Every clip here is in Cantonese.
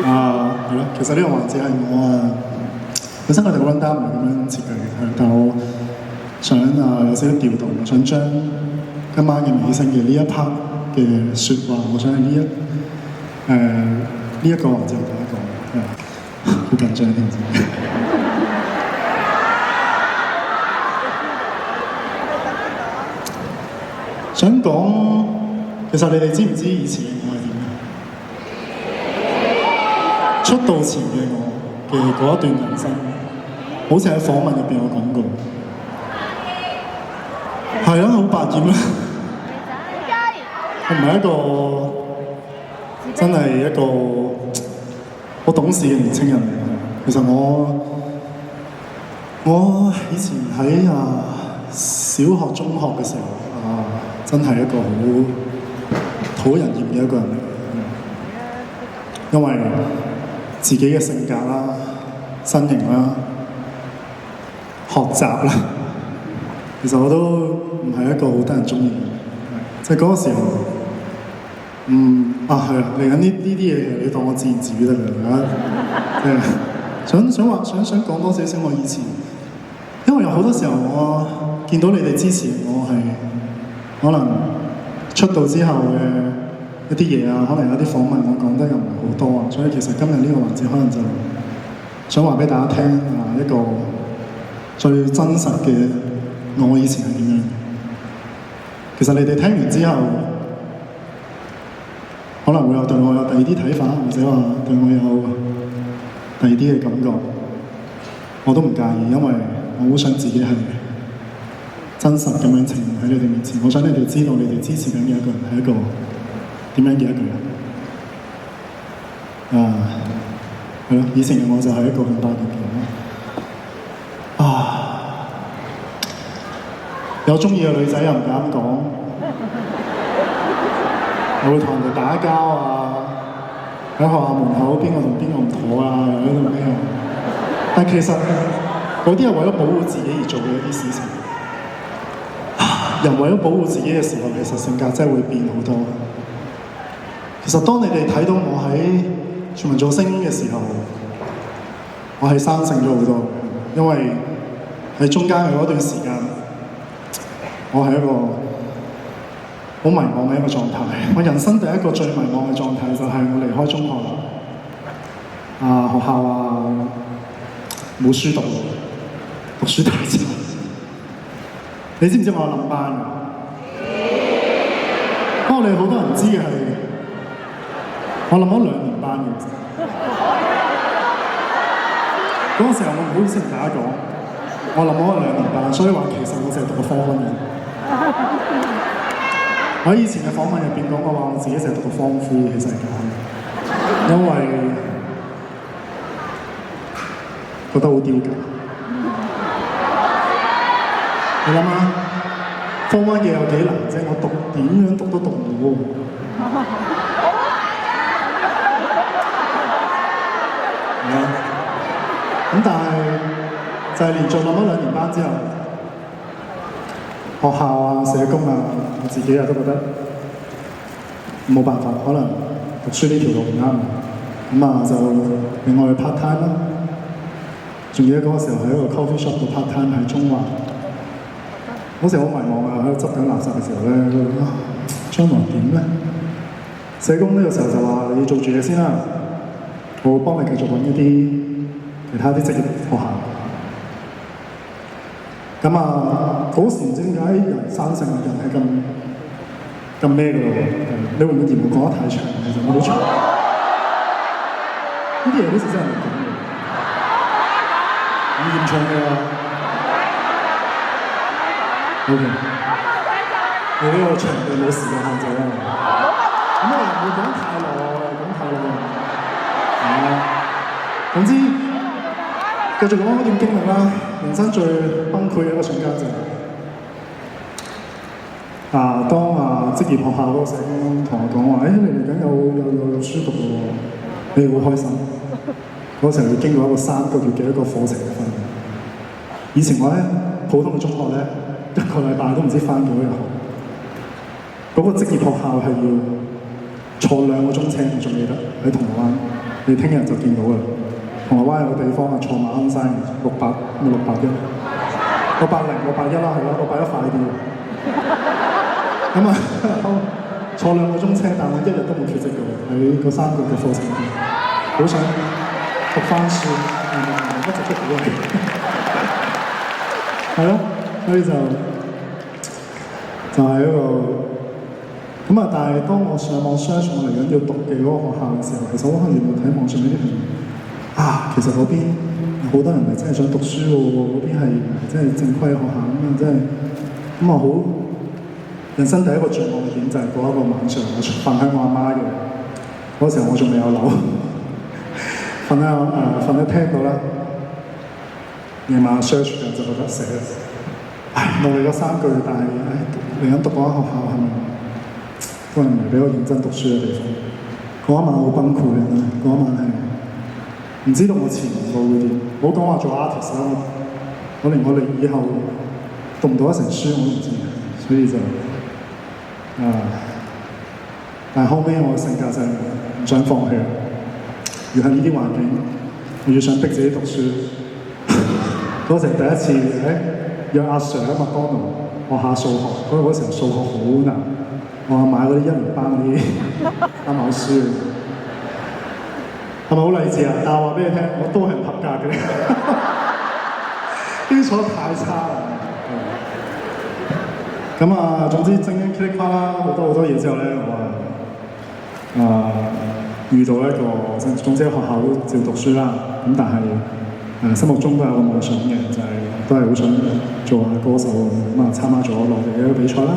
係咯，其實呢個環節係我本身我哋個 run down 唔係咁樣設計嘅，但我想有少少調動，我想將今晚嘅尾聲嘅呢一 part 嘅説話，我想喺呢一個環節同大家講，好緊張添。想講，其實你哋知唔知以前我係點嘅？出道前嘅我嘅嗰一段人生，好似喺訪問入邊有講過。係啊，好百厭啦。我唔係一個真係一個好懂事嘅年青人嚟嘅。其實我以前喺小學、中學嘅時候真係一個好討人厭嘅一個人嚟，因為自己嘅性格啦、身形啦、學習啦，其實我都唔係一個好得人中意嘅。即係嗰個時候，係啊，嚟緊呢啲嘢，你當我自言自語得㗎。即係想講多少少我以前，因為有好多時候我見到你哋支持我係。可能出道之後嘅一啲嘢可能有啲訪問我講得又唔係好多所以其實今日呢個環節可能就想話俾大家聽一個最真實嘅我以前係點樣。其實你哋聽完之後，可能會對我有第二啲睇法，或者話對我有第二啲嘅感覺，我都唔介意，因為我好想自己係真實咁樣呈現喺你哋面前，我想你哋知道你哋支持緊嘅一個人係一個點樣嘅一個人。係咯，以前嘅我就係一個咁大嘅人。有中意嘅女仔又唔敢講，我會同人哋打交喺學校門口邊個同邊個唔妥又喺度咩但其實嗰啲係為咗保護自己而做嘅一啲事情。人為咗保護自己嘅時候，其實性格真係會變好多。其實當你哋睇到我喺全民造星嘅時候，我係生性咗好多，因為喺中間嘅嗰段時間，我係一個好迷茫嘅一個狀態。我人生第一個最迷茫嘅狀態就係我離開中學學校冇書讀，讀書太差。你知唔知我有冧班㗎？不過你好多人知嘅係，我冧咗2年班嘅。嗰個時候我唔好意思同大家講，我冧咗2年班，所以話其實我淨係讀過科1嘅。我喺以前嘅訪問入邊講過話，我自己淨係讀過科3，其實係假嘅，因為覺得好丟架。你諗下，科1嘅有幾難啫？我點樣讀都讀唔到。咁但係就係連續冧咗2年班之後，學校社工我自己都覺得冇辦法，可能讀書呢條路唔啱我，就另外去 part time 啦。仲記得嗰個時候喺一個 coffee shop 度 part time 喺中環。嗰時好迷茫喺度執緊垃圾嘅時候將來點咧？社工呢個時候就話：你要做住嘢先啦，我會幫你繼續揾一啲其他啲職業學校。嗰時唔知點解人生性人係咁咩嘅咯？你會唔會嫌我講得太長？其實我好長。呢啲嘢好似真係唔講嘅，唔嚴重嘅。OK， 你呢個場地冇時間限制啦。咁我又唔會講太耐，總之繼續講嗰段經歷啦。人生最崩潰嘅一個瞬間就係當職業學校嗰個社工同我講話：你嚟緊有書讀嘅喎，你好開心。嗰時候要經過一個3個月嘅一個課程嘅訓練。以前我普通嘅中學1個禮拜都唔知返幾多日學。嗰個職業學校係要坐2個鐘車，我仲記得喺銅鑼灣。你聽日就見到㗎啦。銅鑼灣有個地方啊，坐馬鞍山600咩681，680、681啦，係啦，681快啲。咁啊，坐2個鐘車，但我一日都冇缺席過喺個3個嘅課程入邊，好想讀翻書，一直都好係咯，所以就係一個咁啊！但係當我上網 search 我嚟緊要讀嘅嗰個學校嘅時候，其實我可能原來睇網上呢啲評論其實嗰邊好多人係真係想讀書喎，嗰邊係真係正規學校咁啊，真係咁啊好人生第一個絕望嘅點就係嗰一個晚上，我瞓喺我阿媽嘅嗰時候，我仲未有樓，瞓喺廳度啦。夜晚 search 嘅就覺得寫，努力咗3個月，但係嚟緊讀嗰間學校係咪都係唔係比較認真讀書嘅地方？嗰一晚好崩潰嘅，嗰一晚係唔知道我前路會點。唔好講話做 artist 啦，我連我哋以後讀唔讀得成書我都唔知，所以就但係後尾我嘅性格就係唔想放棄，越係呢啲環境，我越想逼自己讀書。嗰時第一次約阿 Sir 喺麥當勞學下數學，嗰時候數學好難，我買嗰啲1年班嗰啲參考書，係咪好勵志啊？但係我話俾你聽，我都係唔合格嘅，基礎太差啦。咁啊，總之正經噼里啪啦好多嘢之後咧，我遇到一個總之喺學校都照讀書啦，咁但係心目中都有個夢想嘅，就係都係好想做下歌手咁啊！參加咗內地嘅一個比賽啦，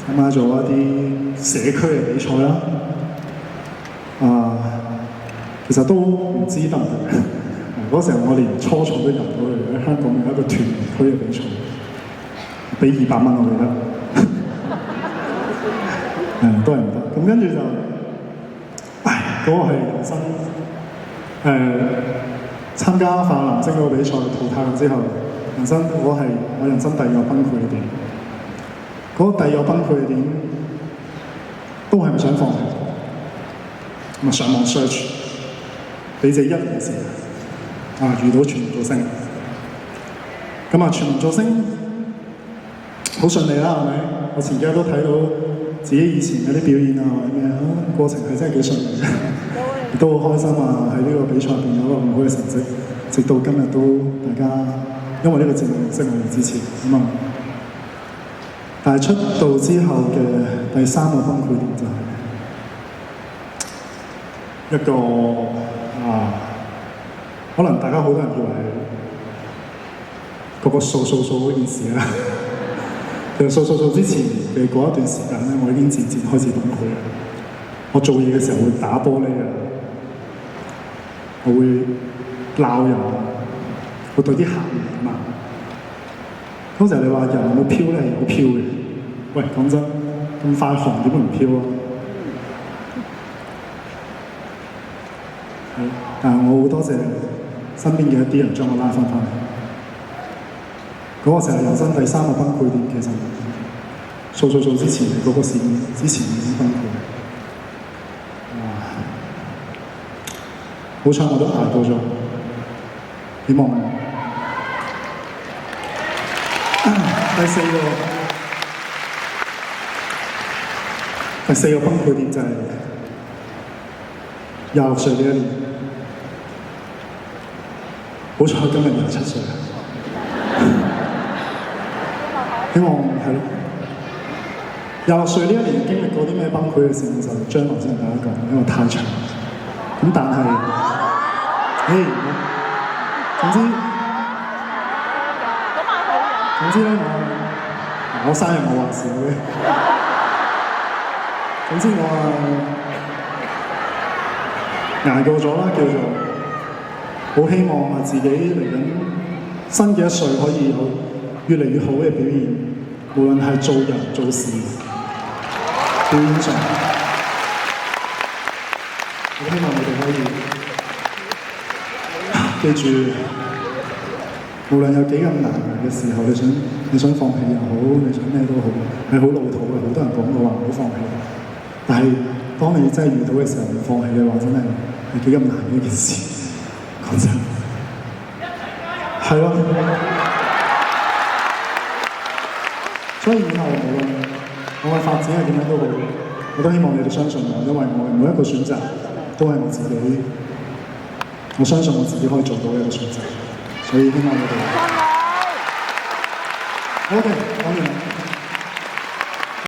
參加咗一啲社區嘅比賽啦。其實都唔知得唔得。嗰時候我連初賽都入到去，喺香港有一個團區嘅比賽，俾200蚊我記得，都係唔得。咁跟住就，嗰個係人生參加泛藍星嗰個比賽淘汰咗之後，我人生第2個崩潰嘅點。嗰個第2個崩潰嘅點，都係唔想放棄。咁啊上網 search， 俾自己1年嘅時間，遇到全民造星。咁啊全民造星好順利啦，係咪？我前幾日都睇到自己以前嗰啲表演啊，或者咩過程係真係幾順利嘅。都好開心啊！喺呢個比賽入邊有一個咁好嘅成績，直到今日都大家因為呢個節目認識我哋支持咁啊。但係出道之後嘅第3個崩潰點就係一個可能大家好多人以為係個數嗰件事啦。其實數之前嘅嗰一段時間咧，我已經漸漸開始崩潰。我做嘢嘅時候會打玻璃啊！我會鬧人，會對啲客人點啊？嗰時候你話人有冇飄咧？係有飄嘅。喂，講真，咁快紅點會唔飄啊？但係我好多謝身邊嘅一啲人將我拉翻嚟。嗰個時候人生第3個崩潰點，其實數之前嗰個事之前已經崩潰。好彩我都捱過咗，希望第四個崩潰點就係26歲呢一年。好彩今日27歲，希望係咯。26歲呢一年經歷過啲咩崩潰嘅事，就將來先同大家講，因為太長。咁但係，總之咧，我生日我話事嘅。總之我捱過咗啦，叫做好希望自己嚟緊新嘅一歲可以有越嚟越好嘅表現，無論係做人做事、表演上。我希望你哋可以記住，無論有幾咁難嘅時候，你想放棄又好，你想咩都好，係好老土嘅。好多人講過話唔好放棄，但係當你真係遇到嘅時候，唔放棄嘅話，真係係幾咁難嘅一件事，講真。係咯。所以以後無論我嘅發展係點樣都好，我都希望你哋相信我，因為我嘅每一個選擇都係我自己，我相信我自己可以做到嘅一個選擇，所以希望你哋。好嘅，講完啦。